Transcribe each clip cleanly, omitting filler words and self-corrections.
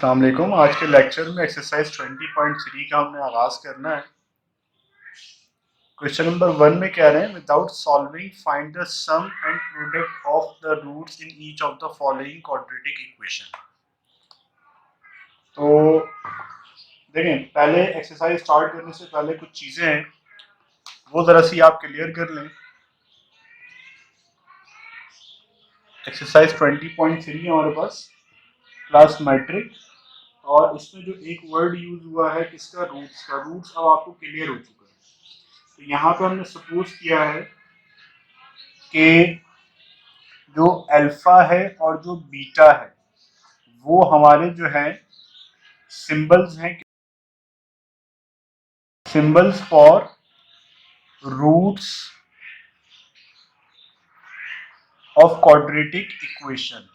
अस्सलाम वालेकुम। आज के लेक्चर में एक्सरसाइज 20.3 का हमने आगाज करना है। क्वेश्चन नंबर 1 में कह रहे हैं without solving find the sum and product of the roots in each of the following quadratic equation. तो देखें, पहले एक्सरसाइज स्टार्ट करने से पहले कुछ चीजें हैं वो जरा सी आप क्लियर कर लें। एक्सरसाइज 20.3 है हमारे पास, क्लास मैट्रिक, और इसमें जो एक वर्ड यूज हुआ है किसका, रूट्स का। रूट्स अब आपको क्लियर हो चुका है। तो यहाँ पे हमने सपोज किया है कि जो अल्फा है और जो बीटा है वो हमारे जो है सिंबल्स हैं, symbols for roots of quadratic equation.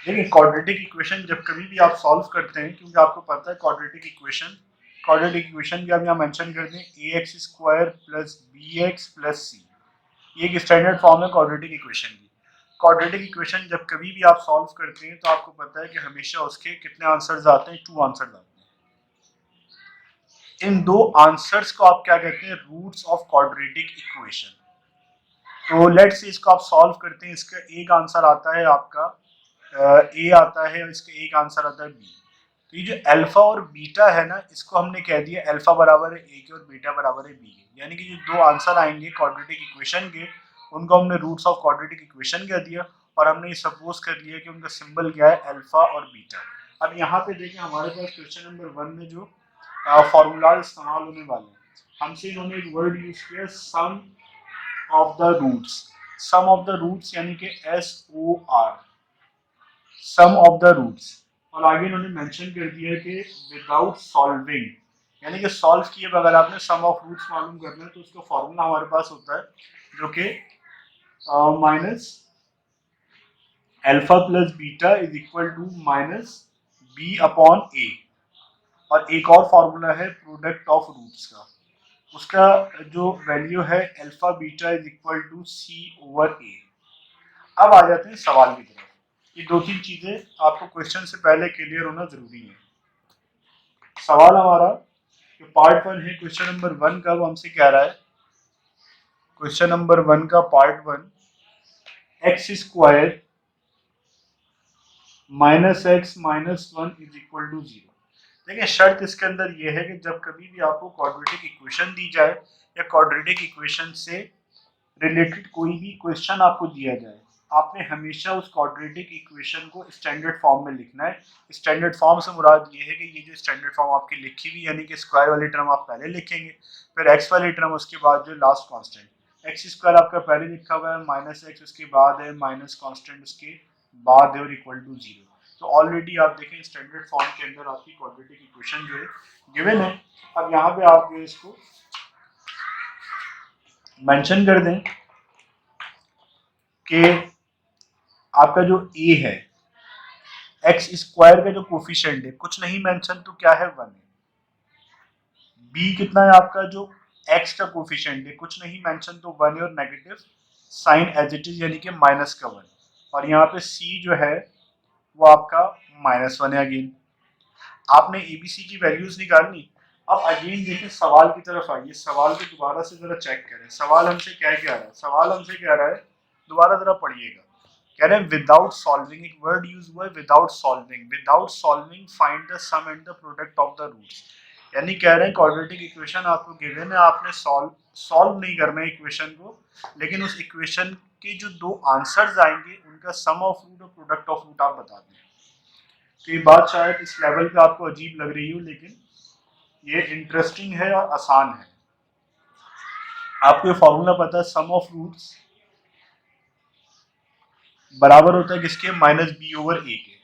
देखिए, क्वाड्रेटिक इक्वेशन जब कभी भी आप सॉल्व करते हैं, क्योंकि आपको पता है क्वाड्रेटिक इक्वेशन भी आप यहाँ मेंशन कर दें, a x square plus b x plus c, ये एक स्टैंडर्ड फॉर्म है क्वाड्रेटिक इक्वेशन की। क्वाड्रेटिक इक्वेशन जब कभी भी आप सॉल्व करते हैं तो आपको पता है कि हमेशा उसके कितने आंसर्स आते हैं, 2 आंसर्स आते हैं। इन 2 आंसर्स को आप क्या कहते हैं, रूट्स ऑफ क्वाड्रेटिक इक्वेशन। तो लेट्स से इसको आप सॉल्व करते हैं, इसका एक आंसर आता है आपका ए आता है और इसका एक आंसर आता है बी। तो ये जो अल्फा और बीटा है ना, इसको हमने कह दिया अल्फा बराबर है ए के और बीटा बराबर है बी के, यानी कि जो 2 आंसर आएंगे क्वाड्रेटिक इक्वेशन के उनको हमने रूट्स ऑफ क्वाड्रेटिक इक्वेशन कह दिया, और हमने ये सपोज कर लिया कि उनका सिंबल क्या है, अल्फा और बीटा। अब यहाँ पे देखें, हमारे पास क्वेश्चन नंबर 1 में जो फॉर्मूला इस्तेमाल होने वाले हैं, हमसे इन्होंने एक वर्ड यूज किया, sum of the roots. Sum of the roots यानी कि SOR, sum of the roots. और आगे इन्होंने मेंशन कर दिया कि विदाउट सॉल्विंग, यानी कि सॉल्व किए बगैर आपने सम ऑफ रूट्स मालूम करना है, तो उसका फॉर्मूला हमारे पास होता है जो कि minus alpha plus beta is equal to minus b upon a. और एक और फॉर्मूला है प्रोडक्ट ऑफ रूट्स का, उसका जो वैल्यू है alpha beta is equal to c over a. अब आ जाते हैं सवाल की तरफ। ये 2-3 चीजें आपको क्वेश्चन से पहले क्लियर होना जरूरी है। सवाल हमारा जो पार्ट 1 है क्वेश्चन नंबर 1 का, वो हमसे कह रहा है, क्वेश्चन नंबर 1 का part 1, X square minus X minus 1 is equal to 0। देखिए, शर्त इसके अंदर यह है कि जब कभी भी आपको क्वाड्रेटिक इक्वेशन दी जाए या क्वाड्रेटिक इक्वेशन से रिलेटेड कोई भी क्वेश्चन आपको दिया जाए, आपने हमेशा उस क्वाड्रेटिक इक्वेशन को स्टैंडर्ड फॉर्म में लिखना है। स्टैंडर्ड फॉर्म से मुराद ये है कि ये जो स्टैंडर्ड फॉर्म आपकी लिखी हुई, यानी कि स्क्वायर वाली टर्म आप पहले लिखेंगे, फिर एक्स वाली टर्म उसके बाद जो लास्ट कांस्टेंट। एक्स स्क्वायर आपका पहले लिखा हुआ है, माइनस एक्स उसके बाद है, माइनस कांस्टेंट उसके बाद है, और इक्वल टू 0। तो ऑलरेडी आप देखें स्टैंडर्ड फॉर्म के अंदर आपकी क्वाड्रेटिक इक्वेशन जो है गिवन है। अब यहाँ पे आप जो इसको मेंशन कर दें कि आपका जो ए है, एक्स स्क्वायर का जो कोफिशिएंट है कुछ नहीं मेंशन, तो क्या है, 1 है। बी कितना है आपका, जो एक्स का कोफिशिएंट है कुछ नहीं मेंशन, तो 1 है, और negative sign as it is, यानी कि माइनस का 1। और यहाँ पे सी जो है वो आपका -1 है। अगेन आपने एबीसी की वैल्यूज निकालनी। अब अगेन देखिए सवाल की तरफ आइए, सवाल को दोबारा से जरा चेक करें। सवाल हमसे क्या कह रहा है, सवाल हमसे कह रहा है, दोबारा जरा पढ़िएगा। कह रहे हैं विदाउट सॉल्विंग, एक वर्ड यूज हुआ है without solving. Without solving find the sum and the product of the roots. यानी कह रहे हैं क्वाड्रेटिक इक्वेशन आपको गिवन है, आपने सॉल्व नहीं करना है इक्वेशन को, लेकिन उस इक्वेशन के जो 2 आंसर्स आएंगे उनका सम ऑफ रूट और प्रोडक्ट ऑफ रूट आप बता दें। तो ये बात शायद इस लेवल पे आपको अजीब लग रही हो, लेकिन ये इंटरेस्टिंग है और आसान है। आपको ये फॉर्मूला पता है, सम ऑफ रूट्स बराबर होता है किसके, माइनस बी ओवर ए के।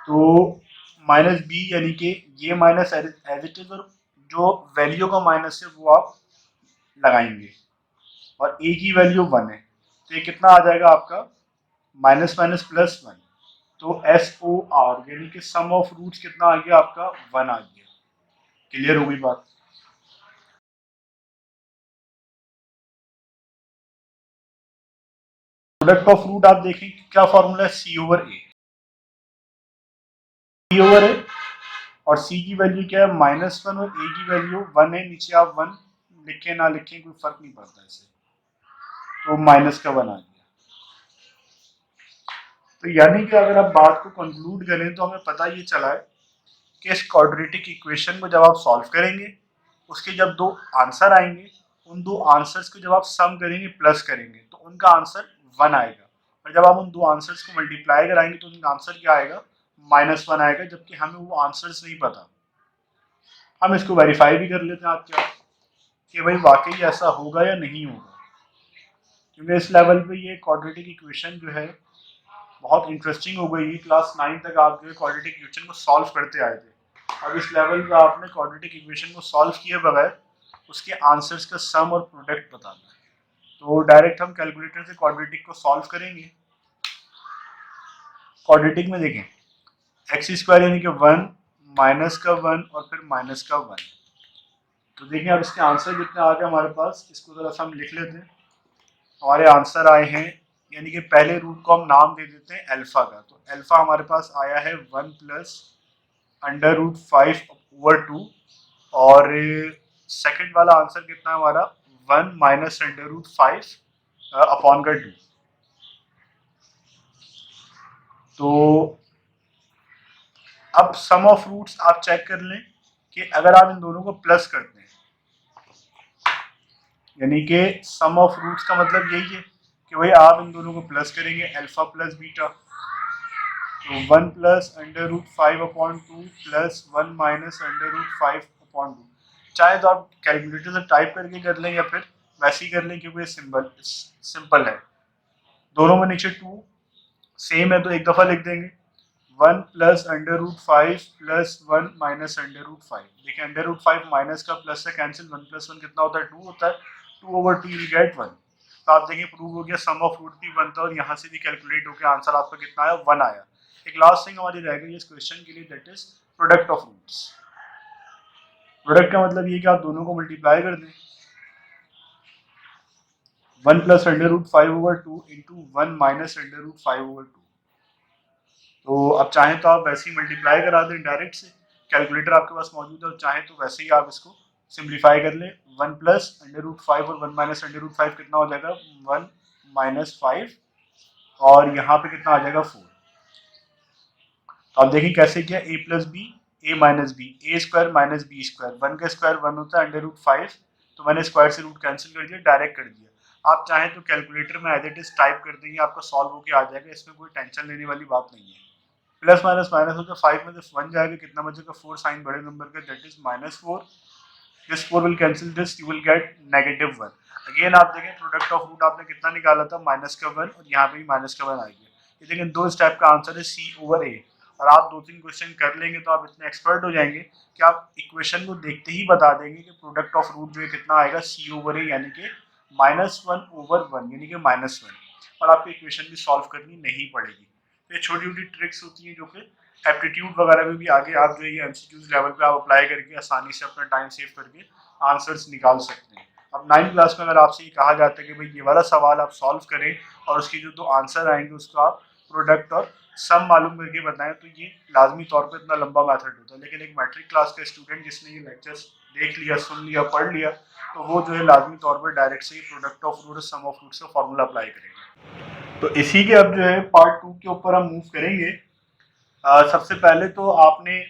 तो माइनस बी यानी कि ये माइनस एज इट इज, और जो वैल्यू का माइनस है वो आप लगाएंगे, और ए की वैल्यू 1 है, तो ये कितना आ जाएगा आपका, माइनस माइनस प्लस 1। तो SOR यानी कि सम ऑफ रूट्स कितना आ गया आपका, 1 आ गया। क्लियर हो गई बात। प्रोडक्ट ऑफ रूट आप देखें क्या फॉर्मूला है, सी ओवर ए। बी ओवर ए, और सी की वैल्यू क्या है -1 और ए की वैल्यू 1 है, नीचे आप 1 लिखें ना लिखें कोई फर्क नहीं पड़ता इससे, तो -1 आ गया। तो यानी कि अगर आप बात को कंक्लूड करें तो हमें पता ये चला है कि इस क्वाड्रेटिक इक्वेशन को जब आप सॉल्व करेंगे, उसके जब दो आंसर आएंगे, उन दो आंसर्स को जब आप सम करेंगे प्लस करेंगे तो उनका आंसर 1 आएगा, और जब आप उन दो आंसर्स को मल्टीप्लाई कराएंगे तो उनका आंसर क्या आएगा -1 आएगा, जबकि हमें वो आंसर्स नहीं पता। हम इसको वेरीफाई भी कर लेते हैं आपके आप कि भाई वाकई ऐसा होगा या नहीं होगा, क्योंकि इस लेवल पे ये क्वाड्रेटिक इक्वेशन जो है बहुत इंटरेस्टिंग हो गई। क्लास 9 तक आप जो है क्वाड्रेटिक इक्वेशन को सॉल्व करते आए थे, अब इस लेवल पे आपने क्वाड्रेटिक इक्वेशन को सॉल्व किए बगैर उसके आंसर्स का सम और प्रोडक्ट बताना है। तो डायरेक्ट हम कैलकुलेटर से क्वाड्रेटिक को सॉल्व करेंगे। क्वाड्रेटिक में देखें x² यानी कि 1 -1 और फिर -1, तो देखें अब इसके आंसर कितने आ गए हमारे पास, इसको जरा सा हम लिख लेते हैं। हमारे आंसर आए हैं, यानी कि पहले रूट को हम नाम दे देते हैं अल्फा का, तो अल्फा हमारे पास आया है 1 + √5/2, और सेकंड वाला आंसर कितना है हमारा 1 -√5/2। तो अब सम ऑफ रूट्स आप चेक कर लें कि अगर आप इन दोनों को प्लस करते हैं, यानी कि सम ऑफ रूट्स का मतलब यही है कि भाई आप इन दोनों को प्लस करेंगे अल्फा प्लस बीटा, तो 1 + √5/2 + 1 -√5/2, चाहे तो आप कैलकुलेटर से टाइप करके कर लें या फिर वैसे ही कर लें, क्योंकि सिंपल है। दोनों में नीचे 2 सेम है तो एक दफ़ा लिख देंगे 1 + √5 + 1 -√5। देखिए √5 माइनस का प्लस से कैंसिल, 1 + 1 कितना होता है 2 होता है, 2/2 यू गेट 1। तो आप देखिए प्रूव हो गया, सम ऑफ रूट भी 1 था और यहाँ से भी कैलकुलेट होकर आंसर आपका कितना आया 1 आया। एक लास्ट थिंग हमारी रह गई इस क्वेश्चन के लिए, that is product of roots. Product का मतलब ये कि आप दोनों को मल्टीप्लाई कर दें, 1 + √5/2 इंटू 1 -√5/2। तो अब चाहें तो आप वैसे ही मल्टीप्लाई करा दें डायरेक्ट से, कैलकुलेटर आपके पास मौजूद है, और चाहें तो वैसे ही आप इसको सिंप्लीफाई कर लें। 1 + √5 और 1 -√5 कितना हो जाएगा 1 -5, और यहाँ पे कितना आ जाएगा 4। तो आप देखिए कैसे किया, a + b a - b, a² - b², 1 का स्क्वायर 1 होता है √5, तो मैंने स्क्वायर से रूट कैंसिल कर दिया, डायरेक्ट कर दिया। आप चाहें तो कैलकुलेटर में एज इट इज टाइप कर देंगे, आपका सॉल्व होकर आ जाएगा, इसमें कोई टेंशन लेने वाली बात नहीं है। प्लस माइनस माइनस हो तो 5 में से 1 जाएगा, कितना बचेगा 4, साइन बड़े नंबर का, that is -4। This 4 will cancel this, you will gate -1। Again आप देखें प्रोडक्ट ऑफ रूट आपने कितना निकाला था -1, और यहाँ पे भी -1 आ गया। ये लेकिन दो स्टेप का आंसर है C/A, और आप 2-3 क्वेश्चन कर लेंगे तो आप इतने एक्सपर्ट हो जाएंगे कि आप इक्वेशन को देखते ही बता देंगे कि प्रोडक्ट ऑफ रूट जो है कितना आएगा C/A, यानी कि -1/1 यानी कि -1, और आपको इक्वेशन भी सॉल्व करनी नहीं पड़ेगी। तो ये छोटी छोटी ट्रिक्स होती हैं जो कि एप्टीट्यूड वगैरह में भी आगे आप जो है ये एमसीक्यूज लेवल पे आप अप्लाई करके आसानी से अपना टाइम सेव करके आंसर्स निकाल सकते हैं। अब 9th क्लास में अगर आपसे ये कहा जाता है कि भाई ये वाला सवाल आप सॉल्व करें और उसके जो दो आंसर आएंगे उसका आप प्रोडक्ट और सम मालूम करके बताएं, तो ये लाजमी तौर पर इतना लंबा मेथड होता है। लेकिन एक मैट्रिक क्लास का स्टूडेंट जिसने ये लेक्चर्स देख लिया, सुन लिया, पढ़ लिया, तो वो जो है लाजमी तौर पर डायरेक्ट से ही प्रोडक्ट ऑफ रूट और सम ऑफ रूट्स का फॉर्मूला अप्लाई करेंगे। तो इसी के अब जो है पार्ट 2 के ऊपर हम मूव करेंगे। सबसे पहले तो आपने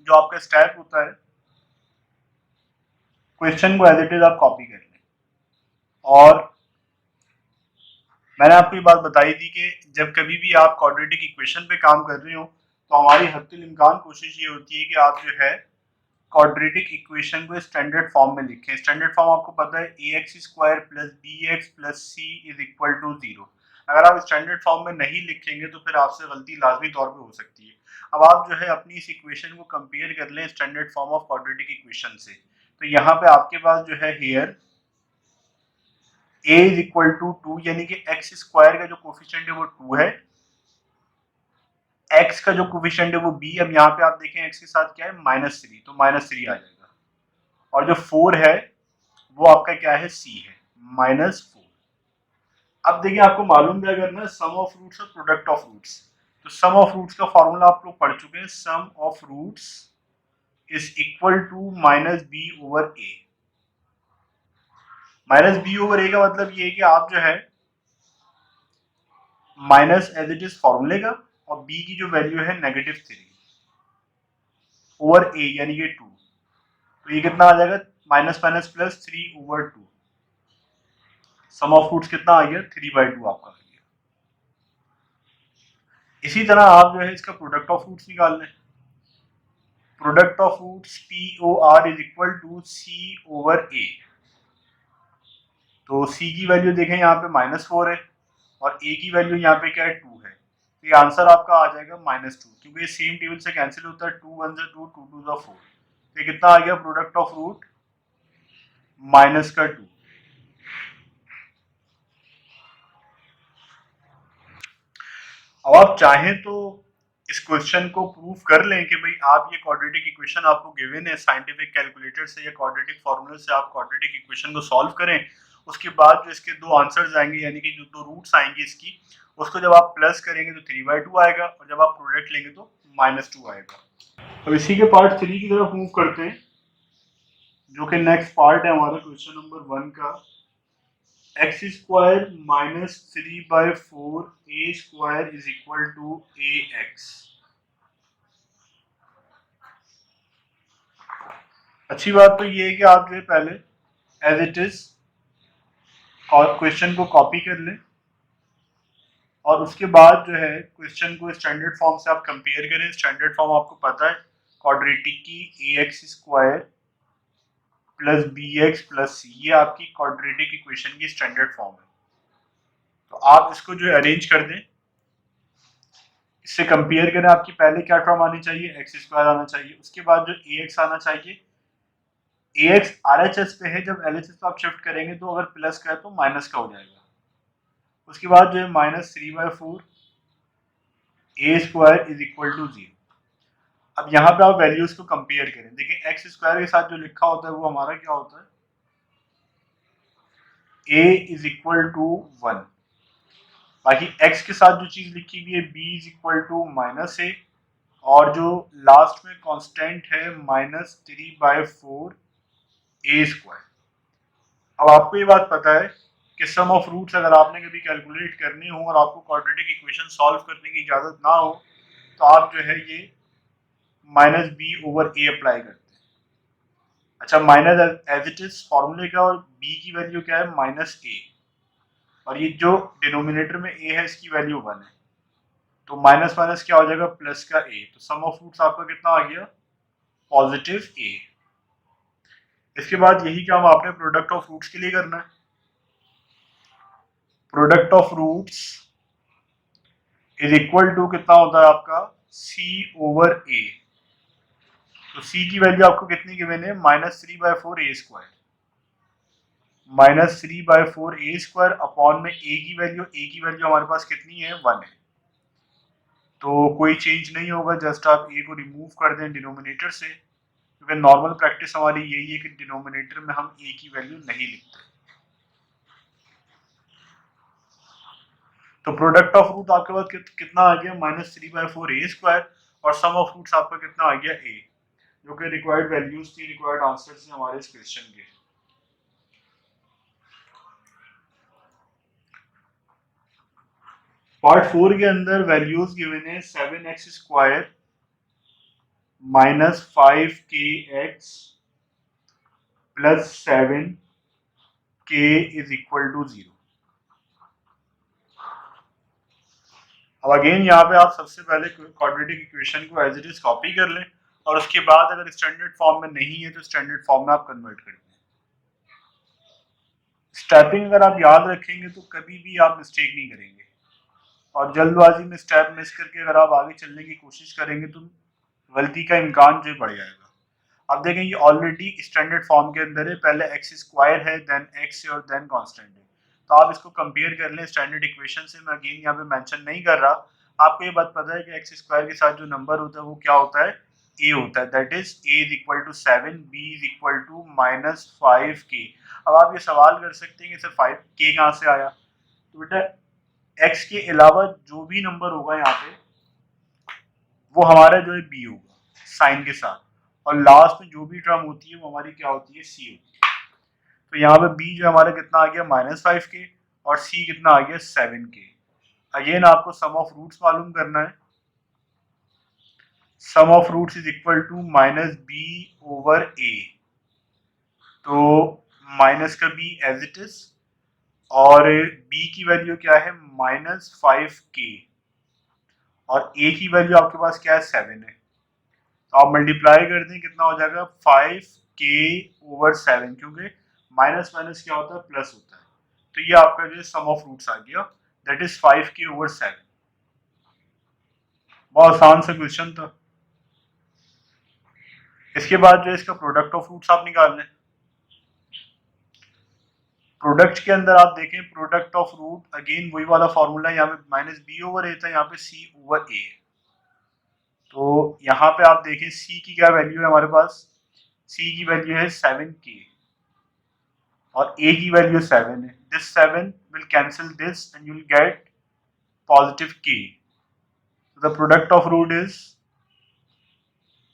जो आपका स्टेप होता है, क्वेश्चन को एज इट इज आप कॉपी कर लें, और मैंने आपको ये बात बताई थी कि जब कभी भी आप क्वाड्रेटिक इक्वेशन पे काम कर रहे हो तो हमारी हद्दुल इम्कान कोशिश ये होती है कि आप जो है क्वाड्रेटिक इक्वेशन को स्टैंडर्ड फॉर्म में लिखें। स्टैंडर्ड फॉर्म आपको पता है ax² + bx + c = 0। अगर आप स्टैंडर्ड फॉर्म में नहीं लिखेंगे तो फिर आपसे गलती लाजमी तौर पे हो सकती है। अब आप जो है अपनी इस इक्वेशन को कंपेयर कर लें standard form of quadratic equation से, तो यहाँ पे आपके पास जो है हियर a = 2, यानी कि x² का जो कोफिशिएंट है वो 2 है, x का जो कोफिशिएंट है वो b। अब यहाँ पे आप देखें x के साथ क्या है -3, तो -3 आ जाएगा, और जो 4 है वो आपका क्या है c है -4। अब देखिए आपको मालूम क्या करना है, सम ऑफ रूट्स और प्रोडक्ट ऑफ रूट्स। तो सम ऑफ रूट्स का फॉर्मूला आप लोग पढ़ चुके हैं, sum of roots is equal to minus b over a. Minus b over a का मतलब ये है कि आप जो है माइनस एज इट इज फॉर्मूले का और बी की जो वैल्यू है -3 ओवर ए यानी कि 2, तो ये कितना आ जाएगा minus minus plus 3 over 2। Sum of roots कितना आ गया 3/2 आपका आ गया। इसी तरह आप जो है इसका प्रोडक्ट ऑफ रूट्स निकाल लें। Product of roots POR is equal to C over A। तो C की वैल्यू देखें यहाँ पे -4 है और A की वैल्यू यहाँ पे क्या है 2 है, तो ये आंसर आपका आ जाएगा -2, क्योंकि ये सेम टेबल से कैंसिल होता है, 2 1 2 2 2 4, तो ये कितना आ गया प्रोडक्ट ऑफ रूट -2। अब आप चाहें तो इस क्वेश्चन को प्रूफ कर लें कि भाई आप ये क्वाड्रेटिक इक्वेशन आपको गिवन है साइंटिफिक कैलकुलेटर से या क्वाड्रेटिक फॉर्मूले से आप क्वाड्रेटिक इक्वेशन को सॉल्व करें। उसके बाद जो इसके दो आंसर्स आएंगे यानी कि जो दो रूट्स आएंगे इसकी, उसको जब आप प्लस करेंगे तो 3/2 आएगा और जब आप प्रोडक्ट लेंगे तो -2 आएगा। अब इसी के पार्ट 3 की तरफ मूव करते हैं, जो कि नेक्स्ट पार्ट है हमारा क्वेश्चन नंबर 1 का। x square -3/4 a square is equal to ax। अच्छी बात तो ये है कि आप जो है पहले एज इट इज और क्वेश्चन को कॉपी कर लें और उसके बाद जो है क्वेश्चन को स्टैंडर्ड फॉर्म से आप कंपेयर करें। स्टैंडर्ड फॉर्म आपको पता है क्वाड्रेटिक की ax square plus bx plus c, ये आपकी क्वाड्रेटिक इक्वेशन की स्टैंडर्ड फॉर्म है। तो आप इसको जो है अरेंज कर दें, इससे कंपेयर करें, आपकी पहले क्या टर्म आनी चाहिए एक्स स्क्वायर आना चाहिए, उसके बाद जो ax आना चाहिए। ax RHS पे है, जब LHS पे आप शिफ्ट करेंगे तो अगर प्लस का है तो माइनस का हो जाएगा। उसके बाद जो है -3/4 a square is equal to 0। अब यहाँ पे आप वैल्यूज को कंपेयर करें, देखिए एक्स स्क्वायर के साथ जो लिखा होता है वो हमारा क्या होता है a इज इक्वल टू 1। बाकी x के साथ जो चीज लिखी हुई है b is equal to -a, और जो लास्ट में कांस्टेंट है -3/4 a स्क्वायर। अब आपको ये बात पता है कि सम ऑफ रूट्स अगर आपने कभी कैलकुलेट करनी हो और आपको क्वाड्रेटिक इक्वेशन सॉल्व करने की इजाजत ना हो तो आप जो है ये -b ओवर a अप्लाई करते हैं। अच्छा, माइनस एज इट इज फॉर्मूले का और b की वैल्यू क्या है -a, और ये जो डिनोमिनेटर में a है इसकी वैल्यू 1 है, तो माइनस माइनस क्या हो जाएगा प्लस का a, तो सम ऑफ रूट्स आपका कितना आ गया पॉजिटिव a। इसके बाद यही काम आपने प्रोडक्ट ऑफ रूट्स के लिए करना है। Product of roots is equal to कितना होता है आपका c ओवर a। तो c की वैल्यू आपको कितनी गिवन है -3/4 a square, -3/4 a square upon में a की वैल्यू हमारे पास कितनी है 1 है, तो कोई चेंज नहीं होगा, जस्ट आप a को रिमूव कर दें डिनोमिनेटर से, क्योंकि नॉर्मल प्रैक्टिस हमारी यही है कि डिनोमिनेटर में हम a की वैल्यू नहीं लिखते। तो प्रोडक्ट ऑफ रूट आपके पास कितना आ गया -3/4 a स्क्वायर, और सम ऑफ रूट्स आपका कितना आ गया a, जो कि रिक्वायर्ड वैल्यूज थी, रिक्वायर्ड आंसर्स थे हमारे इस क्वेश्चन के। पार्ट 4 के अंदर वैल्यूज गिवन है 7x square -5kx plus 7k is equal to 0। अब अगेन यहाँ पे आप सबसे पहले क्वाड्रेटिक इक्वेशन को एज इट इज कॉपी कर लें और उसके बाद अगर स्टैंडर्ड फॉर्म में नहीं है तो स्टैंडर्ड फॉर्म में आप कन्वर्ट कर दें। स्टेपिंग अगर आप याद रखेंगे तो कभी भी आप मिस्टेक नहीं करेंगे, और जल्दबाजी में स्टेप मिस करके अगर आप आगे चलने की कोशिश करेंगे तो गलती का इम्कान जो बढ़ जाएगा। अब देखें ये ऑलरेडी स्टैंडर्ड फॉर्म के अंदर है, पहले एक्स स्क्वायर है, देन एक्स है और देन कांस्टेंट है, तो आप इसको कंपेयर कर लें स्टैंडर्ड इक्वेशन से। मैं अगेन यहाँ पे मेंशन नहीं कर रहा, आपको ये बात पता है कि एक्स स्क्वायर के साथ जो नंबर होता है वो क्या होता है a होता है, that is a is equal to 7, b is equal to -5k। अब आप ये सवाल कर सकते हैं कि सर 5k कहाँ से आया, तो बेटा x के अलावा जो भी नंबर होगा यहाँ पे वो हमारा जो है बी होगा साइन के साथ, और लास्ट में जो भी टर्म होती है वो हमारी क्या होती है, सी होती है। तो यहाँ पे बी जो हमारा कितना आ गया -5k, और सी कितना आ गया 7k। अगेन आपको सम ऑफ रूट्स मालूम करना है। Sum of roots is equal to -b/a। तो माइनस का b एज इट इज, और b की वैल्यू क्या है -5k, और a की वैल्यू आपके पास क्या है 7 है। तो आप मल्टीप्लाई कर दें, कितना हो जाएगा 5k/7, क्योंकि माइनस माइनस क्या होता है, प्लस होता है। तो ये आपका जो सम ऑफ रूट्स आ गया, दैट इज 5k/7। बहुत आसान सा क्वेश्चन था। इसके बाद जो है इसका प्रोडक्ट ऑफ रूट्स आप निकाल लें। प्रोडक्ट के अंदर आप देखें, प्रोडक्ट ऑफ रूट अगेन वही वाला फॉर्मूला है, यहाँ पे -b/a था, यहाँ पे c/a। तो यहाँ पे आप देखें c की क्या वैल्यू है हमारे पास, c की वैल्यू है 7k, और a की वैल्यू 7 है। This 7 will cancel this and you will get +k। The product of root is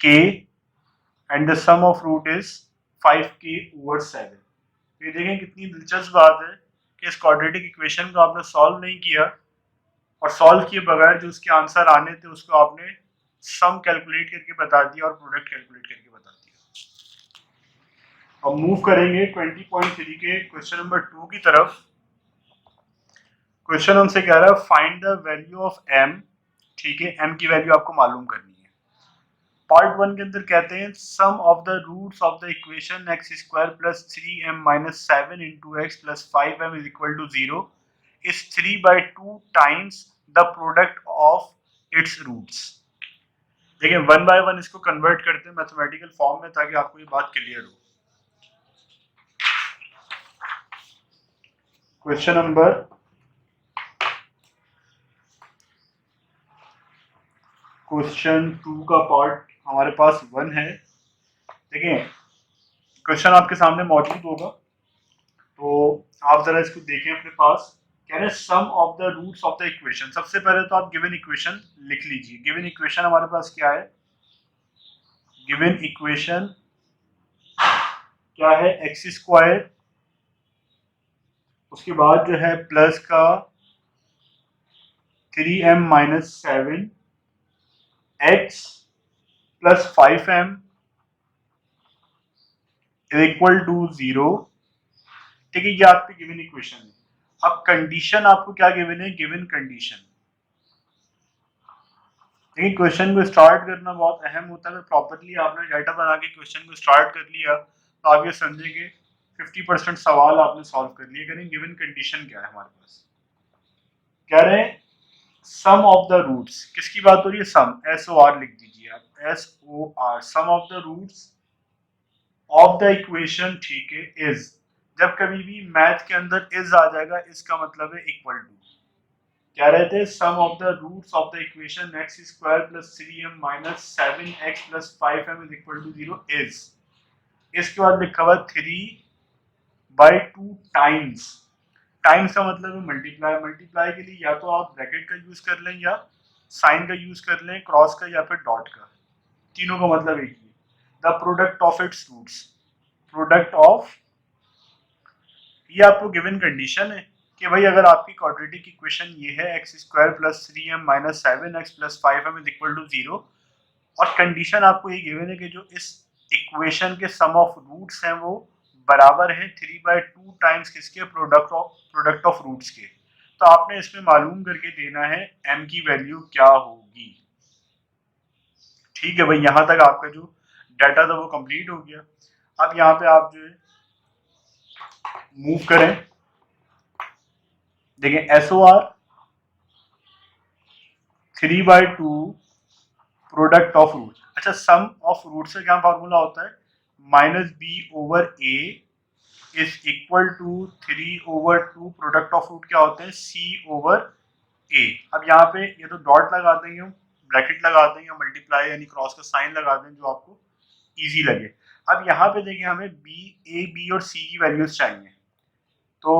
k and the sum of root is 5k/7। तो ये देखें कितनी दिलचस्प बात है कि इस क्वाड्रेटिक इक्वेशन को आपने सॉल्व नहीं किया, और सॉल्व किए बगैर जो उसके आंसर आने थे उसको आपने सम कैलकुलेट करके बता दिया और प्रोडक्ट कैलकुलेट करके बता दिया। अब मूव करेंगे 20.3 के क्वेश्चन नंबर 2 की तरफ। क्वेश्चन हमसे कह रहा है find the value of m। ठीक है, m की वैल्यू आपको मालूम करनी है। पार्ट 1 के अंदर कहते हैं sum of the roots of the equation x² + 3m - 7 × x + 5m = 0 is 3/2 times the product of its roots। देखिए 1 बाय 1 इसको कन्वर्ट करते हैं मैथमेटिकल फॉर्म में, ताकि आपको ये बात क्लियर हो। क्वेश्चन नंबर क्वेश्चन 2 का पार्ट हमारे पास 1 है। देखिए क्वेश्चन आपके सामने मौजूद होगा, तो आप जरा इसको देखें अपने पास। कह रहे हैं sum of the roots of the equation. सबसे पहले तो आप गिवन इक्वेशन लिख लीजिए। गिवन इक्वेशन हमारे पास क्या है, गिवन इक्वेशन क्या है, x², उसके बाद जो है प्लस का 3m - 7 x + 5m = 0। ठीक है, ये आपकी गिवन इक्वेशन है। अब कंडीशन आपको क्या गिवन है, गिवन कंडीशन। देखिए क्वेश्चन को स्टार्ट करना बहुत अहम होता है। प्रॉपर्ली आपने डाटा बना के क्वेश्चन को स्टार्ट कर लिया तो आप ये समझेंगे 50% सवाल आपने सॉल्व कर लिए। करें गिवन कंडीशन क्या है हमारे पास, कह रहे हैं सम ऑफ द रूट्स। किसकी बात हो रही है, सम, SOR लिख दीजिए आप, SOR, sum of the roots of the equation. ठीक है, इज, जब कभी भी मैथ के अंदर इज आ जाएगा इसका मतलब है इक्वल टू। क्या रहते हैं, sum of the roots of the equation x² + 3m - 7x + 5m = 0 is, इसके बाद लिखा हुआ 3/2 टाइम्स। टाइम्स का मतलब है मल्टीप्लाई। मल्टीप्लाई के लिए या तो आप ब्रैकेट का यूज कर लें, या साइन का यूज कर लें, क्रॉस का, या फिर डॉट का। तीनों का मतलब एक ही। The product of its roots, product of, ये आपको गिवन कंडीशन है कि भाई अगर आपकी क्वाड्रेटिक इक्वेशन ये है x² + 3m - 7x + 5m = 0, और कंडीशन आपको ये गिवन है कि जो इस इक्वेशन के सम ऑफ रूट्स हैं वो बराबर है 3/2 टाइम्स किसके, प्रोडक्ट ऑफ रूट्स के। तो आपने इसमें मालूम करके देना है m की वैल्यू क्या होगी। ठीक है भाई, यहां तक आपका जो डाटा था वो कंप्लीट हो गया। अब यहाँ पे आप जो है मूव करें। देखिए SOR 3/2 प्रोडक्ट ऑफ रूट। अच्छा, सम ऑफ रूट से क्या फॉर्मूला होता है, -b/a is equal to 3/2 product of root क्या होते हैं, c/a। अब यहाँ पे ये तो डॉट लगा देंगे, ब्रैकेट लगा देंगे, मल्टीप्लाई यानी क्रॉस का साइन लगा देंगे जो आपको इजी लगे। अब यहाँ पे देखिए हमें a, b और c की वैल्यूज चाहिए। तो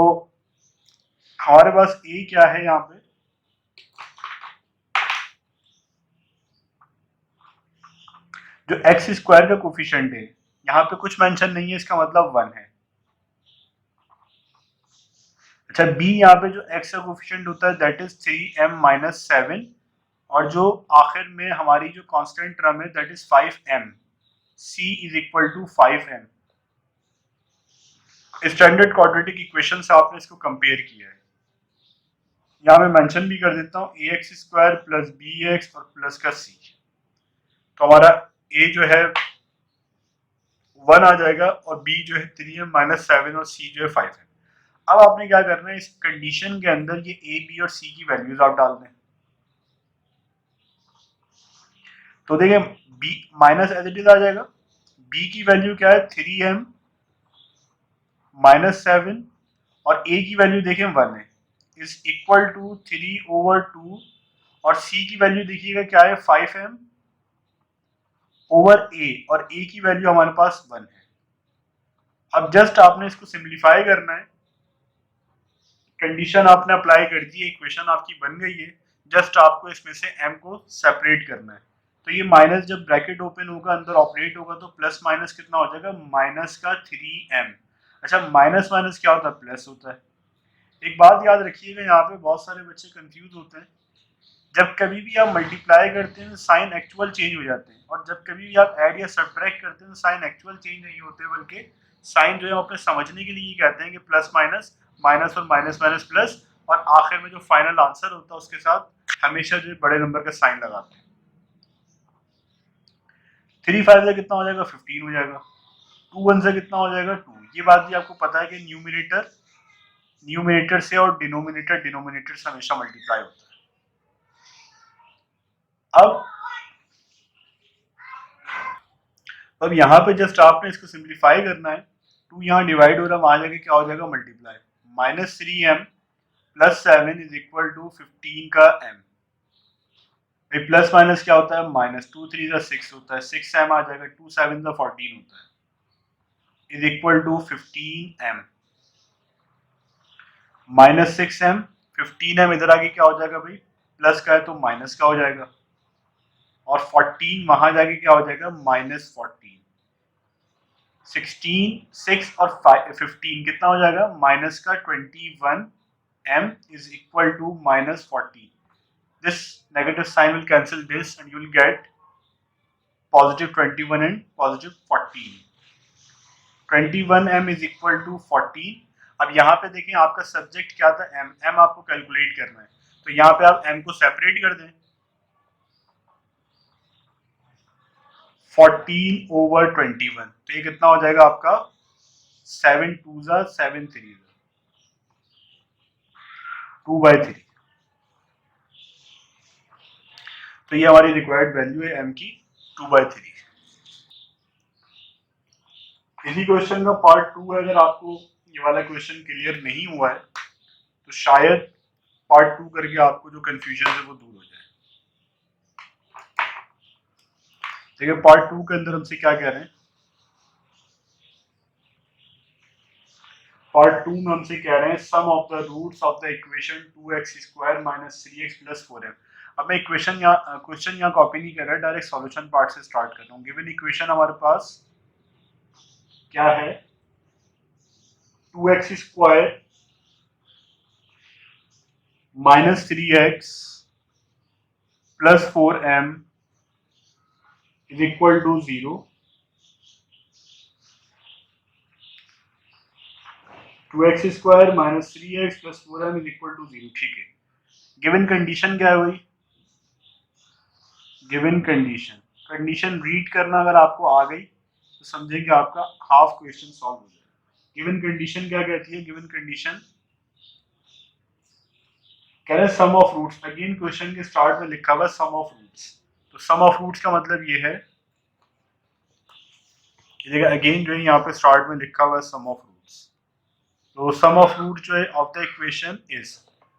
हमारे पास a क्या है, यहाँ पे जो एक्स स्क्वायर का कोफिशिएंट है यहाँ पे कुछ मेंशन नहीं है, इसका मतलब 1 है। अच्छा बी यहाँ पे जो एक्स का कोफिशिएंट होता है दैट इज 3m माइनस 7 और जो आखिर में हमारी जो कांस्टेंट टर्म है that is 5m। c is equal to 5m। Standard quadratic equation से आपने इसको कंपेयर किया है। यहाँ मैं मेंशन भी कर देता हूँ ए x square plus b x और प्लस का सी। तो हमारा ए जो है 1 आ जाएगा और बी जो है 3m माइनस 7 और सी जो है 5m। अब आपने क्या करना है, इस कंडीशन के अंदर ये ए बी और सी की वैल्यूज आप डाल दें। तो देखिए b minus as it is आ जाएगा। बी की वैल्यू क्या है 3m माइनस 7 और ए की वैल्यू देखें 1 है, इज इक्वल टू 3/2 और सी की वैल्यू देखिएगा क्या है 5m ओवर ए और ए की वैल्यू हमारे पास 1 है। अब जस्ट आपने इसको सिंप्लीफाई करना है, कंडीशन आपने अप्लाई कर दी है, इक्वेशन आपकी बन गई है, जस्ट आपको इसमें से m को सेपरेट करना है। तो ये माइनस जब ब्रैकेट ओपन होगा अंदर ऑपरेट होगा तो प्लस माइनस कितना हो जाएगा, माइनस का 3m। अच्छा माइनस माइनस क्या होता है, प्लस होता है। एक बात याद रखिएगा, यहाँ पे बहुत सारे बच्चे कंफ्यूज होते हैं, जब कभी भी आप मल्टीप्लाई करते हैं साइन एक्चुअल चेंज हो जाते हैं और जब कभी भी आप ऐड या सब्ट्रैक्ट करते हैं साइन एक्चुअल चेंज नहीं होते, बल्कि साइन जो है अपने समझने के लिए कहते हैं कि प्लस माइनस, माइनस और माइनस माइनस प्लस, और आखिर में जो फाइनल आंसर होता है उसके साथ हमेशा जो बड़े नंबर का साइन लगाते हैं। 3 5 से कितना हो जाएगा 15 हो जाएगा, 2 1 से कितना हो जाएगा 2। ये बात भी आपको पता है कि न्यूमिनेटर से और डिनोमिनेटर से हमेशा मल्टीप्लाई होता है। अब यहाँ पे जस्ट आपने इसको सिंप्लीफाई करना है, 2 यहाँ डिवाइड हो रहा है, वहां जाके क्या हो जाएगा multiply, minus 3m plus 7 is equal to 15 का m। भाई प्लस माइनस क्या होता है, माइनस, 2 3 6 होता है, 6m आ जाएगा, 2 7 14 होता है, is equal to 15m minus 6m। 15m इधर आगे क्या हो जाएगा भाई, प्लस का है तो माइनस का हो जाएगा, और 14 वहां जाके क्या हो जाएगा, माइनस 14। 16 6 और 15 कितना हो जाएगा, माइनस का 21m is equal to minus 14. This negative sign will cancel this and you will get positive 21 and positive 14. 21m is equal to 14. अब यहाँ पे देखें आपका सब्जेक्ट क्या था, m आपको कैलकुलेट करना है, तो यहाँ पे आप m को सेपरेट कर दें, 14 over 21, तो ये कितना हो जाएगा आपका 7 2 7 3 2/3। तो ये हमारी रिक्वायर्ड वैल्यू है m की 2/3। इसी क्वेश्चन का पार्ट 2 है, अगर आपको ये वाला क्वेश्चन क्लियर नहीं हुआ है तो शायद पार्ट 2 करके आपको जो कंफ्यूजन है वो दूर हो जाए। देखिए पार्ट 2 के अंदर हमसे क्या कह रहे हैं, पार्ट 2 में हमसे कह रहे हैं sum of the roots of the equation 2x² minus 3x plus 4m। अब मैं क्वेश्चन यहाँ कॉपी नहीं कर रहा, डायरेक्ट सॉल्यूशन पार्ट से स्टार्ट कर रहा हूँ। गिवन इक्वेशन हमारे पास क्या है, 2x² minus 3x plus 4m is equal to 0। 2x² minus 3x plus 4m is equal to 0। ठीक है, गिवन कंडीशन क्या है भाई, गिवन कंडीशन रीड करना अगर आपको आ गई तो समझें कि आपका हाफ क्वेश्चन सॉल्व हो जाएगा। गिवन कंडीशन क्या कहती है, गिवन कंडीशन कह रहे हैं sum of roots. Again question के स्टार्ट में लिखा हुआ सम ऑफ रूट्स, तो सम ऑफ रूट्स का मतलब ये है, अगेन जो है यहाँ पे स्टार्ट में लिखा हुआ है सम ऑफ रूट्स, तो सम ऑफ रूट जो है ऑफ द इक्वेशन इज,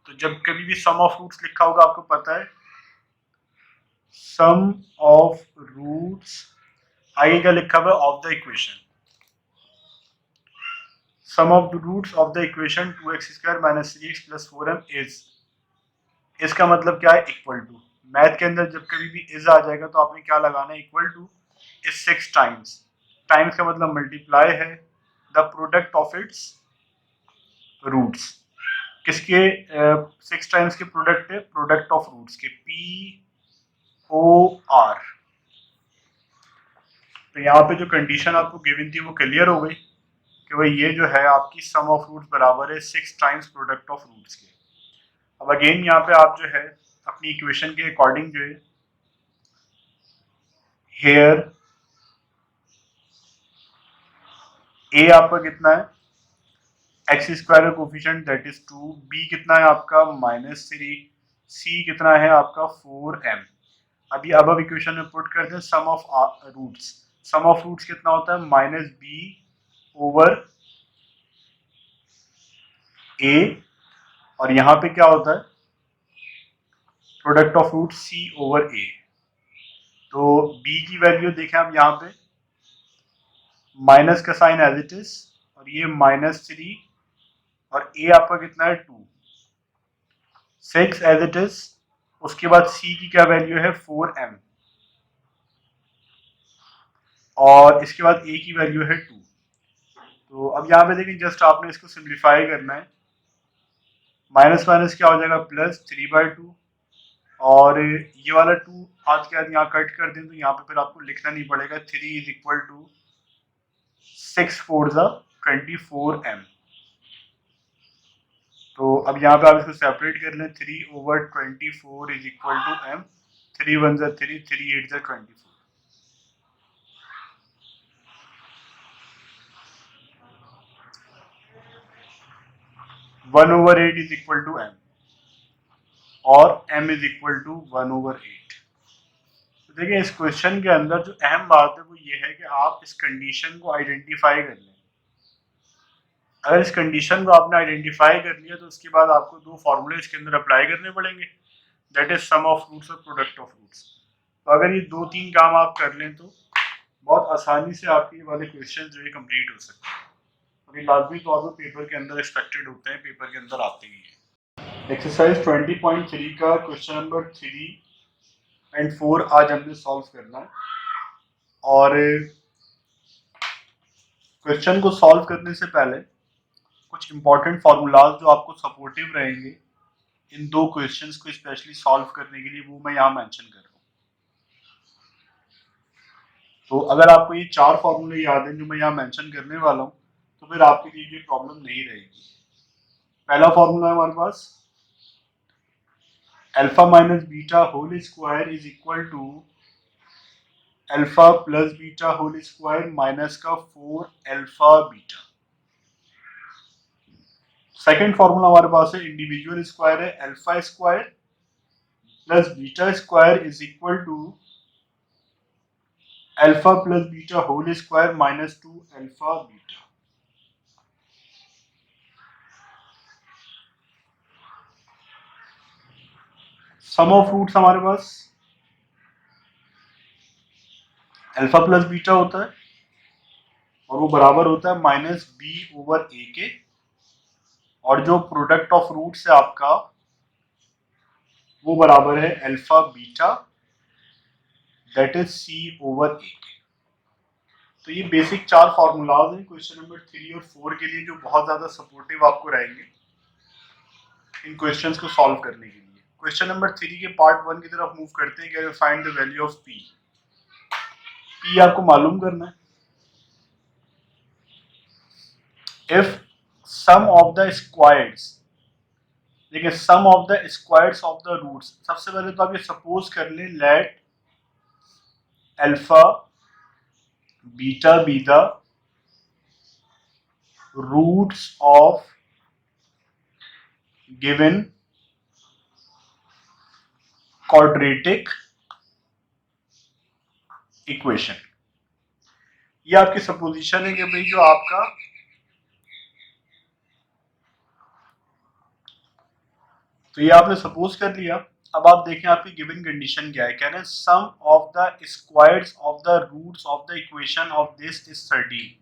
तो जब कभी भी सम ऑफ रूट्स लिखा होगा आपको पता है सम ऑफ रूट्स, आगे क्या लिखा हुआ है of the equation, sum of the roots of the equation 2x² minus 3x plus 4m is, इसका मतलब क्या है, इक्वल टू। मैथ के अंदर जब कभी भी इज आ जाएगा तो आपने क्या लगाना है, equal to. Is 6 times, times का मतलब मल्टीप्लाई है, the product of its roots, किसके 6 टाइम्स के प्रोडक्ट है, प्रोडक्ट ऑफ रूट्स के, POR। तो यहाँ पे जो कंडीशन आपको गिवन थी वो क्लियर हो गई कि भाई ये जो है आपकी सम ऑफ रूट्स बराबर है 6 टाइम्स प्रोडक्ट ऑफ रूट्स के। अब अगेन यहाँ पे आप जो है अपनी इक्वेशन के अकॉर्डिंग जो है हेयर ए आपका कितना है, एक्स स्क्वायर का कोफिशिएंट दैट इज 2, बी कितना है आपका -3, सी कितना है आपका 4m। अभी अब इक्वेशन में पुट करते हैं sum of roots, sum of roots कितना होता है -b/a, और यहाँ पे क्या होता है प्रोडक्ट ऑफ रूट c/a। तो b की वैल्यू देखें आप यहाँ पे माइनस का साइन एज इट इज, और ये -3, और a आपका कितना है 2, 6 एज इट इज। उसके बाद c की क्या वैल्यू है 4m, और इसके बाद a की वैल्यू है 2। तो अब यहाँ पे देखें जस्ट आपने इसको सिंप्लीफाई करना है, माइनस माइनस क्या हो जाएगा +3/2, और ये वाला 2 हाथ के हाथ यहाँ कट कर दें तो यहाँ पे फिर आपको लिखना नहीं पड़ेगा, 3 इज इक्वल टू 6 4 24m। तो अब यहाँ पे आप इसको सेपरेट कर लें, 3/24 is equal to m, 3 1 3, 3 8 24। 1/8 is equal to m, और m इज इक्वल टू 1/8। तो देखिए इस क्वेश्चन के अंदर जो अहम बात है वो ये है कि आप इस कंडीशन को आइडेंटिफाई कर लें। अगर इस कंडीशन को आपने आइडेंटिफाई कर लिया तो उसके बाद आपको दो फॉर्मूले इसके अंदर अप्लाई करने पड़ेंगे, that is sum of roots और प्रोडक्ट ऑफ रूट्स। तो अगर ये 2-3 काम आप कर लें तो बहुत आसानी से आपके ये वाले क्वेश्चन जो है कंप्लीट हो सकते हैं, और ये लाजमी तौर पर पेपर के अंदर एक्सपेक्टेड होते हैं, पेपर के अंदर आते ही हैं। एक्सरसाइज 20.3 का क्वेश्चन नंबर 3 एंड 4 आज हमने सॉल्व करना है, और क्वेश्चन को सॉल्व करने से पहले कुछ इंपॉर्टेंट फार्मूलाज जो आपको सपोर्टिव रहेंगे इन दो क्वेश्चंस को स्पेशली सॉल्व करने के लिए, वो मैं यहाँ मेंशन कर रहा हूँ। तो अगर आपको ये 4 फार्मूले याद हैं जो मैं यहाँ मेंशन करने वाला हूँ तो फिर आपके लिए ये प्रॉब्लम नहीं रहेगी। पहला फार्मूला है हमारे पास alpha minus beta whole square is equal to alpha plus beta whole square minus का 4 अल्फा बीटा। सेकेंड फॉर्मूला हमारे पास है इंडिविजुअल स्क्वायर है alpha square plus beta square is equal to alpha plus beta whole square -2 alpha beta. Sum of roots हमारे पास alpha plus beta होता है और वो बराबर होता है -b/a के, और जो प्रोडक्ट ऑफ रूट्स है आपका वो बराबर है alpha beta that is c/a के। तो ये बेसिक 4 फार्मूलाज हैं क्वेश्चन नंबर 3 और 4 के लिए जो बहुत ज्यादा सपोर्टिव आपको रहेंगे इन क्वेश्चंस को सॉल्व करने के लिए। क्वेश्चन नंबर 3 के पार्ट 1 की तरफ मूव करते हैं कि find the value of p। p आपको मालूम करना है, if sum of the squares, देखिए sum of the squares of the roots, सबसे पहले तो आप ये सपोज कर लें let alpha beta be the roots of given quadratic equation. ये आपकी सपोजिशन है कि भाई जो आपका तो ये आपने सपोज कर लिया। अब आप देखें आपकी गिवन कंडीशन क्या है, कह रहे हैं sum of the squares of the roots of the equation of this is 13।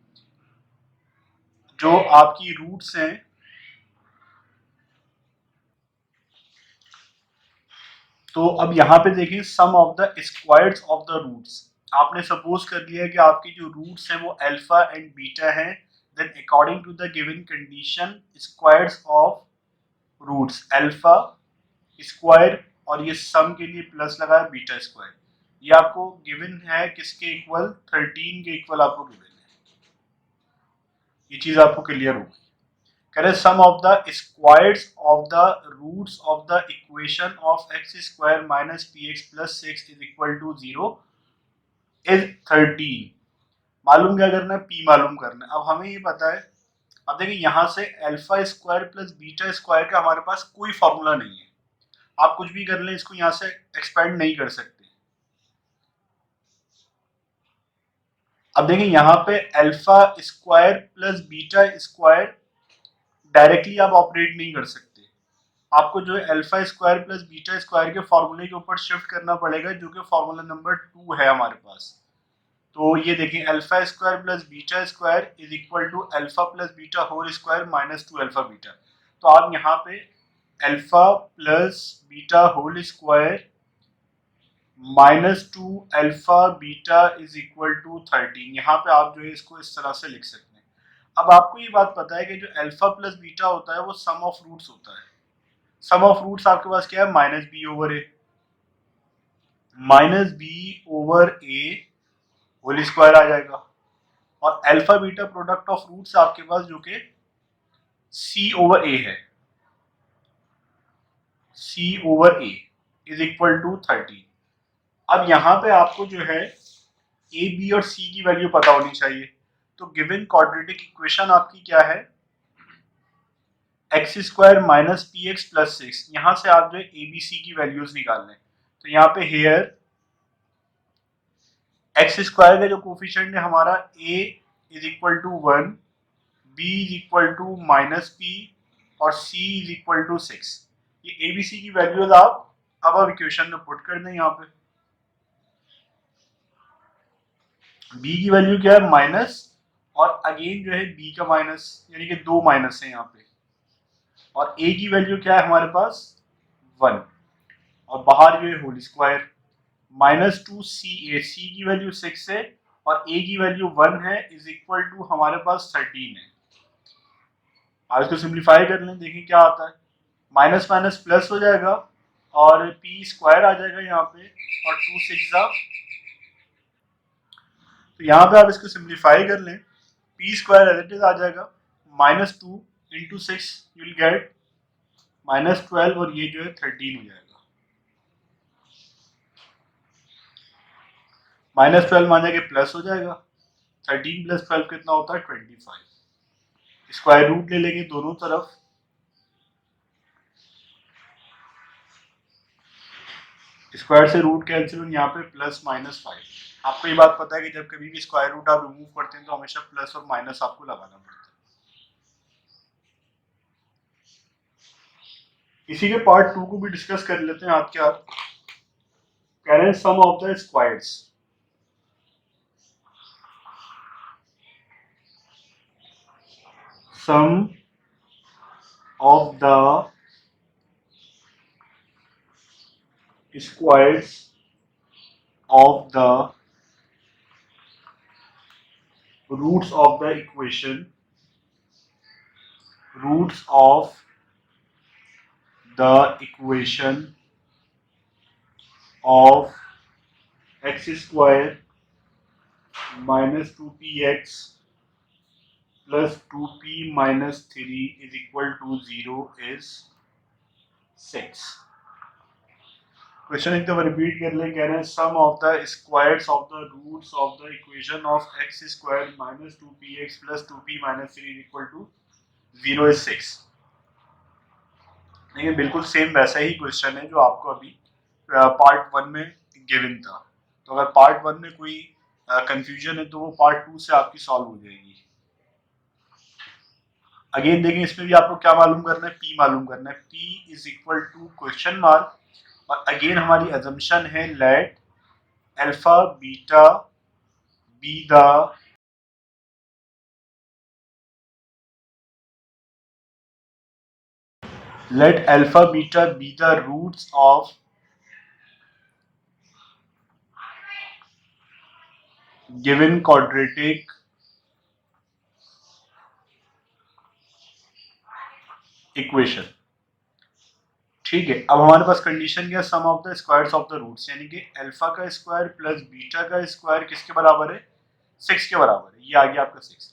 जो आपकी रूट्स हैं तो अब यहां पे देखें sum of the squares of the roots, आपने सपोज कर लिया कि आपकी जो रूट्स हैं वो अल्फा एंड बीटा हैं, then according to the given condition squares of roots alpha square और ये सम के लिए प्लस लगा है बीटा स्क्वायर, ये आपको गिवन है किसके इक्वल 13 के इक्वल आपको गिवन है। ये चीज आपको क्लियर होगी। कह रहे sum of the squares of the roots of the equation of x square minus p x plus 6 is equal to 0 is 13। मालूम क्या करना है, पी मालूम करना है। अब हमें ये पता है, अब देखिए यहां से alpha square plus beta square का हमारे पास कोई फॉर्मूला नहीं है, आप कुछ भी कर लें इसको यहां से एक्सपेंड नहीं कर सकते। अब देखिए यहाँ पे alpha square plus beta square directly आप ऑपरेट नहीं कर सकते, आपको जो है alpha square plus beta square के फॉर्मूले के ऊपर शिफ्ट करना पड़ेगा, जो कि फॉर्मूला नंबर 2 है हमारे पास। तो ये देखें alpha square plus beta square is equal to alpha plus beta whole square minus 2 alpha beta. तो आप यहाँ पे alpha plus beta whole square -2 alpha beta is equal to 13, यहाँ पे आप जो है इसको इस तरह से लिख सकते हैं। अब आपको ये बात पता है कि जो अल्फा प्लस बीटा होता है वो सम ऑफ रूट्स होता है। सम ऑफ रूट्स आपके पास क्या है, minus b over a, minus b over a whole square आ जाएगा, और alpha beta product of roots आपके पास जो कि सी ओवर ए है, c over a is equal to 13। अब यहाँ पे आपको जो है ए बी और सी की वैल्यू पता होनी चाहिए। तो गिवन क्वाड्रेटिक इक्वेशन आपकी क्या है, x square minus p x plus 6, यहाँ से आप जो है ए बी सी की वैल्यूज निकाल लें। तो यहाँ पे हेयर एक्स स्क्वायर का जो कोफिशिएंट है हमारा a is equal to 1, b is equal to minus p और सी इज इक्वल टू 6। ये ए बी सी की वैल्यूज आप अब इक्वेशन में पुट कर दें। यहाँ पे बी की वैल्यू क्या है, माइनस, और अगेन जो है बी का माइनस, यानी कि 2 माइनस है यहाँ पे, और ए की वैल्यू क्या है हमारे पास 1, और बाहर जो है होल स्क्वायर -2 सी ए, सी की वैल्यू 6 है और ए की वैल्यू 1 है, इज इक्वल टू हमारे पास 13 है। आज इसको सिंप्लीफाई कर लें, देखिए क्या आता है, माइनस माइनस प्लस हो जाएगा और पी स्क्वायर आ जाएगा यहाँ पे, और 2 6 तो यहाँ पे आप इसको सिंप्लीफाई कर लें, p square as it is आ जाएगा, -2 इंटू 6 यू विल गेट -12, और ये जो है 13 हो जाएगा। -12 मान जाके प्लस हो जाएगा, 13 प्लस 12 कितना होता है 25। स्क्वायर रूट ले लेंगे दोनों तरफ, स्क्वायर से रूट कैंसिल, यहाँ पे +-5। आपको ये बात पता है कि जब कभी भी स्क्वायर रूट आप रिमूव करते हैं तो हमेशा प्लस और माइनस आपको लगाना पड़ता है। इसी के पार्ट 2 को भी डिस्कस कर लेते हैं हाथ के हाथ। कह रहे हैं sum of the squares, sum of the squares of the roots of the equation, roots of the equation of x square minus 2px plus 2p minus 3 is equal to 0 is 6। Question एक दफा repeat कर ले, कह रहे हैं sum of the squares of the roots of the equation of x square minus 2px plus 2p minus 3 is equal to 0 is 6। देखिए बिल्कुल same वैसा ही क्वेश्चन है जो आपको अभी पार्ट 1 में गिवन था। तो अगर पार्ट 1 में कोई कंफ्यूजन है तो वो पार्ट 2 से आपकी सॉल्व हो जाएगी। अगेन देखें इसमें भी आपको क्या मालूम करना है, पी मालूम करना है, p is equal to question mark, और अगेन हमारी अजम्पशन है let alpha beta be the let alpha beta be the roots of given quadratic equation. ठीक है, अब हमारे पास कंडीशन क्या, sum of the squares of the roots, यानी कि अल्फा का स्क्वायर प्लस बीटा का स्क्वायर किसके बराबर है, 6 के बराबर है। ये आ गया आपका 6।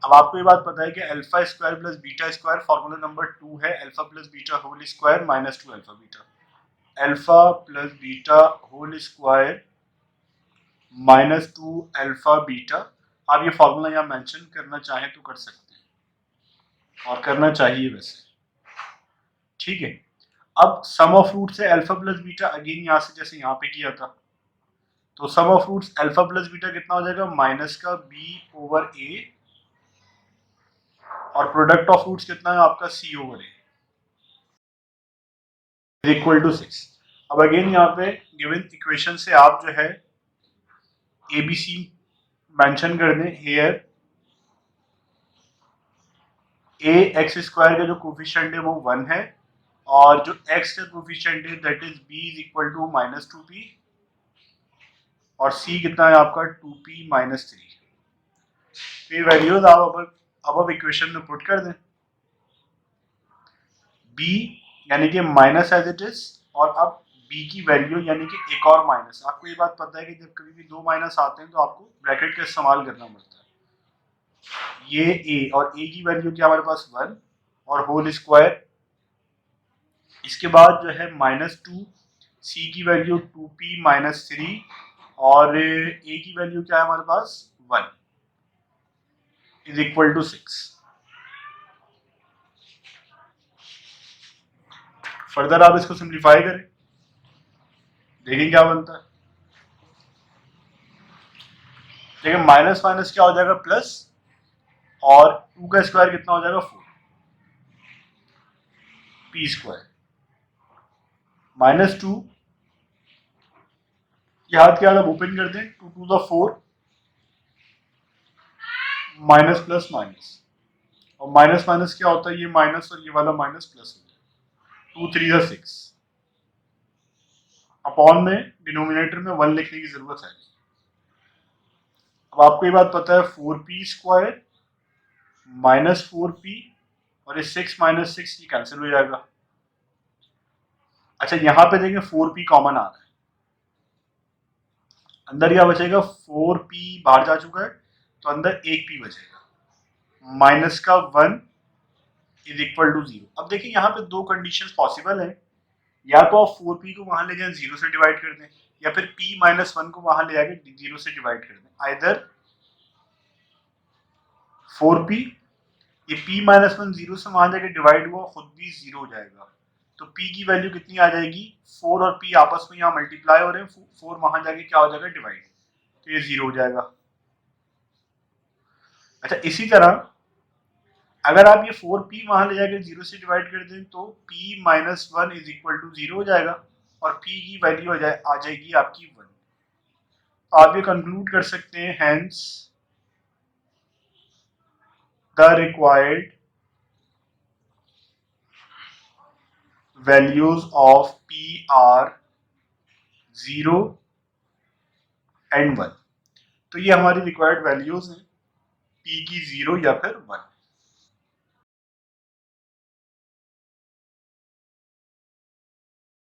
अब आपको ये बात पता है कि alpha square plus beta square formula number 2 है alpha plus beta whole square minus 2 alpha beta. Alpha plus beta whole square minus 2 alpha beta. आप ये फॉर्मूला यहाँ मेंशन करना चाहें तो कर सकते हैं और करना चाहिए वैसे। ठीक है, अब सम ऑफ रूट से अल्फा प्लस बीटा अगेन यहाँ से जैसे यहाँ पे किया था, तो sum of roots alpha plus beta कितना हो जाएगा, माइनस का बी ओवर ए, और प्रोडक्ट ऑफ रूट्स कितना है आपका, c over a is equal to 6। अब अगेन यहाँ पे गिवन इक्वेशन से आप जो है ए बी सी मेंशन कर दें। हेयर ए एक्स स्क्वायर का जो कोफिशिएंट है वो 1 है, और जो एक्स का कोफिशिएंट है that is B is equal to minus 2p, और सी कितना है आपका 2p माइनस 3। तो ये वैल्यूज आप अब इक्वेशन में पुट कर दें। b यानी कि माइनस एज इट इज, और अब b की वैल्यू यानी कि एक और माइनस। आपको ये बात पता है कि जब कभी भी दो माइनस आते हैं तो आपको ब्रैकेट का इस्तेमाल करना पड़ता है। ये a, और a की वैल्यू क्या हमारे पास 1 और होल स्क्वायर, इसके बाद जो है माइनस 2, सी की वैल्यू 2p माइनस 3, और a की वैल्यू क्या है हमारे पास 1 इज इक्वल टू 6। फर्दर आप इसको सिंप्लीफाई करें, देखें क्या बनता है। देखिए माइनस माइनस क्या हो जाएगा प्लस, और 2 का स्क्वायर कितना हो जाएगा 4 पी स्क्वायर माइनस 2, ये हाथ के हाथ ओपन कर दें, 2 to the 4 minus plus minus, और माइनस माइनस क्या होता है, ये माइनस और ये वाला माइनस प्लस हो जाए, 2 3 6 अपॉन में डिनोमिनेटर में 1 लिखने की जरूरत है। अब आपको ये बात पता है 4p स्क्वायर माइनस 4p, और ये 6 माइनस 6 ये कैंसिल हो जाएगा। अच्छा यहाँ पे देखें 4p कॉमन आ रहा है, अंदर क्या बचेगा, 4p बाहर जा चुका है तो अंदर एक p बचेगा, माइनस का 1 इज इक्वल टू 0। अब देखिए यहाँ पे दो कंडीशंस पॉसिबल है, या तो आप 4p को वहां ले जाए 0 से डिवाइड कर दें, या फिर p माइनस 1 को वहां ले आके 0 से डिवाइड कर दें। आइदर 4p, ये p माइनस 1 0 से वहां जाके डिवाइड हुआ खुद भी 0 हो जाएगा, तो p की वैल्यू कितनी आ जाएगी, 4 और p आपस में यहाँ मल्टीप्लाई हो रहे हैं, 4 वहां जाके क्या हो जाएगा डिवाइड, तो ये 0 हो जाएगा। अच्छा इसी तरह अगर आप ये 4p वहां ले जाकर 0 से डिवाइड कर दें तो p minus 1 is equal to 0 हो जाएगा, और p की वैल्यू आ जाएगी आपकी 1। तो आप ये कंक्लूड कर सकते हैं hence the required values of p are 0 and 1। तो ये हमारी रिक्वायर्ड वैल्यूज हैं p की 0 या फिर 1।